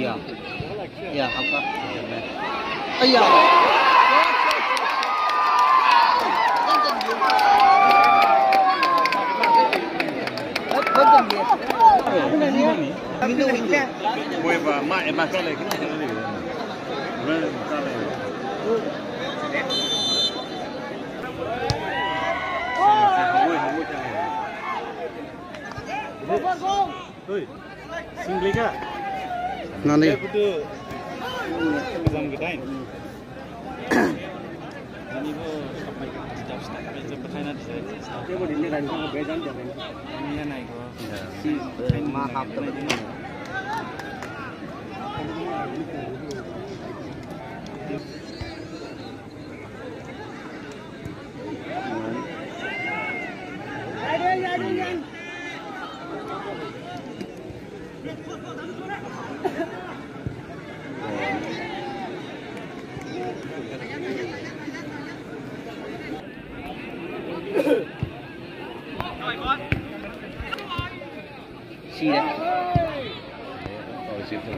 Iya. Iya, apa? Iya. Singlika. Nanti. Betul. Kesan gedain. Ini bu sampai jam setengah jam pertanyaan di sana. Dia mau ini kan sama bejan jadi. Ini naik kok. Si mahal teman-teman. Si đấy. Ship thôi.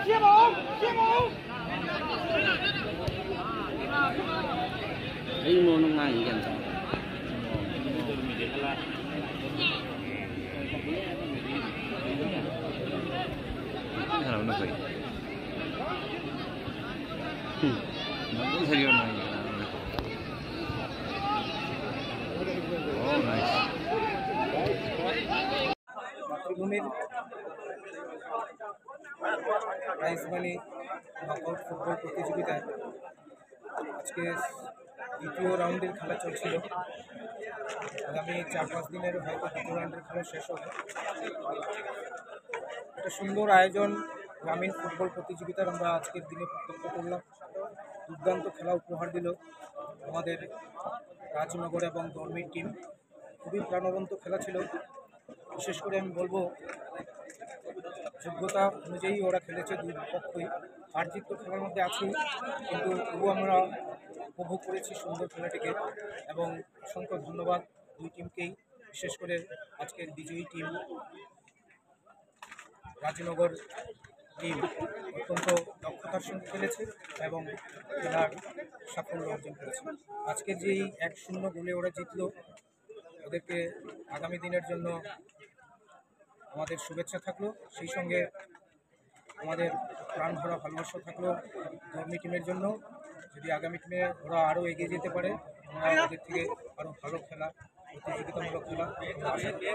Chia bóng. Đấy mua nông ngang gì vậy? Nagay. Nagay seriyo na yun. Oh, nice. মাতৃভূমির prize money knockout football প্রতিযোগিতায় আজকে দ্বিতীয় রাউন্ডের খেলা চলছিল। আগামী 4-5 দিনের হয়তো দ্বিতীয় রাউন্ডের খেলা শেষ হবে। একটা সুন্দর আয়োজন গ্রামীণ ফুটবল প্রতিযোগিতার আমরা আজকের দিনে প্রত্যক্ষ করলাম। দুর্দান্ত খেলা উপহার দিল আমাদের রাজনগর এবং ধর্মীর টিম। খুবই প্রাণবন্ত খেলা ছিল। বিশেষ করে আমি বলবো যোগ্যতা অনুযায়ী ওরা খেলেছে দুই পক্ষই। হার জিত তো খেলার মধ্যে আছেই, কিন্তু তবুও আমরা উপভোগ করেছি সুন্দর খেলাটিকে এবং অসংখ্য ধন্যবাদ দুই টিমকেই। বিশেষ করে আজকের বিজয়ী টিম রাজনগর টিম অত্যন্ত দক্ষতার সঙ্গে খেলেছে এবং খেলার সাফল্য অর্জন করেছে। আজকের যেই 1-0 গোলে ওরা জিতলো, ওদেরকে আগামী দিনের জন্য আমাদের শুভেচ্ছা থাকলো। সেই সঙ্গে আমাদের প্রাণ ভরা ভালোবাসা থাকলো ধর্মী টিমের জন্য। যদি আগামী টিমে ওরা আরও এগিয়ে যেতে পারে, আমরা ওদের থেকে আরও ভালো খেলা, প্রতিযোগিতামূলক খেলা আশা করি।